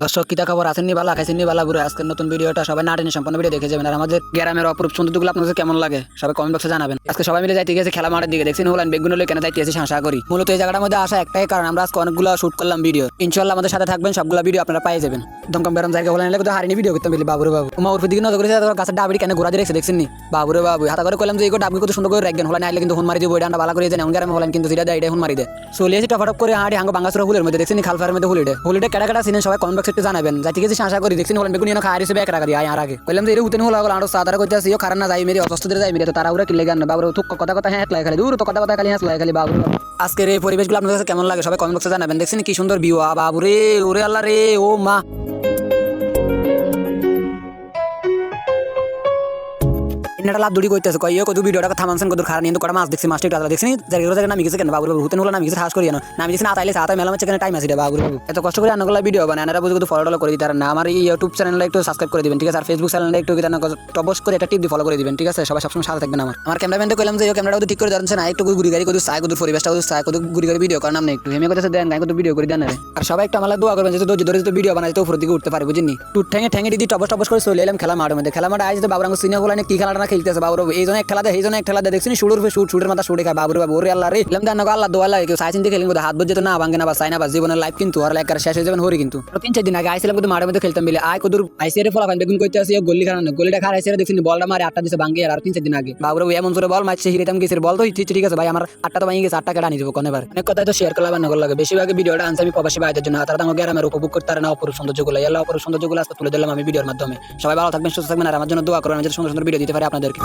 দর্শক কিতা খবর আছেন নি বালা খাইছেন নি বালা বুড়ো আজকের নতুন ভিডিওটা সবাই না টেনে সম্পূর্ণ ভিডিও দেখে যাবেন। আর আমাদের গ্রামের অপরূপ সৌন্দর্যগুলো আপনাদের কেমন লাগে সবাই কমেন্ট বক্সে জানাবেন। আজকে সবাই মিলে যাইতে গেছে খেলা মাঠের দিকে, দেখছেন হলেন বেগুন কেন যাইতে এসে আশা করি। মূলত এই জায়গাটার মধ্যে আসা একটাই কারণ, আমরা আজকে অনেকগুলো শুট করলাম ভিডিও। ইনশাআল্লাহ আমাদের সাথে থাকবেন, সবগুলো ভিডিও আপনারা পেয়ে যাবেন। দমকম বেরম জায়গা হলেন তো হারিনি ভিডিও করতাম বলি বাবুরে বাবু উমা উর্ফি দিকে নজর করেছে গাছের ডাবড়ি কেন ঘোরা দিয়ে রেখেছে দেখছেন নি বাবুরে বাবু হাতা করে কইলাম যে এই ডাবড়ি কত সুন্দর করে রাখবেন হলেন আইলে কিন্তু হুন মারি দিব ডান্ডা বালা করে এমন গ্রামে হলেন কিন্তু যেটা দেয় এটা হুন মারি দেয়। চলে এসে টফাটপ করে হাঁড়ি হাঙ্গো বাঙ্গাসুর হুলের মধ্যে দেখছেন খালফার মধ্যে হুলিডে কেটা কেটা সিনে সবাই কমেন্ট বক্সে একটু জানাবেন। যাই ঠিক আছে আশা করি দেখছেন হলেন বেগুন খাই হিসেবে এক রাখি আয় আর আগে কইলাম যে এর উতেন হলো আর সাদারা কইতে আসি খারাপ না যাই মেরে অসুস্থদের যাই মেরে তো তারা উড়া কিলে গান বাবুরে তো কথা কথা হ্যাঁ লাগে খালি দূর তো কথা কথা খালি হ্যাঁ লাগে খালি বাবু। আজকের এই পরিবেশগুলো আপনাদের কাছে কেমন লাগে সবাই কমেন্ট বক্সে জানাবেন। দেখছেন কি সুন্দর ভিউ বাবুরে ওরে আল্লাহ রে ও মা। এটা লাভ দড়ি করতেছে কই কত ভিডিওটা থামানছেন কত খারাপ নিয়ে কটা মাছ দেখছি মাছটা একটু দেখছি জায়গা নামি গেছে কেন বাবুর বাবু হুতেন হলো নামি গেছে হাস করি না নামি গেছে না তাইলে সাথে মেলা মাছ কেন টাইম আছে রে বাবুর বাবু এত কষ্ট করে অনেকগুলো ভিডিও বানায় এনারা বুঝে কত ফলো টলো করে দিতে না। আমার এই ইউটিউব চ্যানেলটা একটু সাবস্ক্রাইব করে দিবেন ঠিক আছে, আর ফেসবুক চ্যানেলটা একটু টপস করে একটা টিপ দিয়ে ফলো করে দিবেন ঠিক আছে। সবাই সবসময় সাথে থাকবেন। আমার ক্যামেরাম্যানটা কইলাম যে ক্যামেরাটা ঠিক করে ধরছেন না একটু ঘুরি গাড়ি কত চাই কত পরিবেশটা কত চাই কত ঘুরি গাড়ি ভিডিও করার নাম নেই একটু হেমে কথা দেন গায়ে কত ভিডিও করে দেন আর সবাই একটু আমার দোয়া করবেন যে ধরে তো ভিডিও বানাইতে উপর দিকে উঠতে পারে বুঝিনি টুট ঠেঙে ঠেঙে দিদি টপস টপস করে চলে এলাম খেলা মাঠের মধ্যে। খেলা মাঠে আইসে বাবুরাঙ্গ সিনিয়র বলে কি খেলাটা না খেলতেছে বাবুর এই জন্য এক খেলা এই জন্য এক খেলা দেখছি শুরুর শুটের মাথা শুটে খায় বাবুর বাবু ওরে আল্লাহ রে এলাম জানো আল্লাহ দোয়া লাগে কেউ সাইন দিয়ে খেলেন হাত বজে তো না ভাঙে না বা সাইনা বা জীবনের লাইফ কিন্তু আর লাইক শেষ হয়ে যাবেন হরি কিন্তু 3-4 দিন আগে আইছিলাম কিন্তু মাঠের মধ্যে খেলতাম মিলে আয় কদুর আইসিয়ারে ফলাফান বেগুন করতে আসি গলি খারাপ গলিটা খারাপ আইসিয়ারে দেখছি বলটা মারে 8টা দিছে ভাঙে আর 3-4 দিন আগে বাবুর এমন জোরে বল মারছে হিরেতাম গেছে বল তো ঠিক আছে ভাই আমার 8টা তো ভাঙে গেছে 8টা কেটে আনি যাবো কোন এবার অনেক কথা তো শেয়ার করলাম না লাগে বেশিরভাগ ভিডিওটা আনছি আমি প্রবাসী ভাইদের জন্য তারা আমার গ্রামের উপভোগ করতে না অপরূপ সৌন্দর্যগুলো আল্লাহ অপরূপ সৌন্দর্যগুলো আজকে তুলে দিলাম আমি ভিডিওর মাধ্যমে। সবাই ভালো থাকবেন সুস্থ থাকবেন আর আমার জন্য দোয়া করবেন আমি সুন্দর সুন্দর ভিডিও দিতে পারি আপনাদেরকে।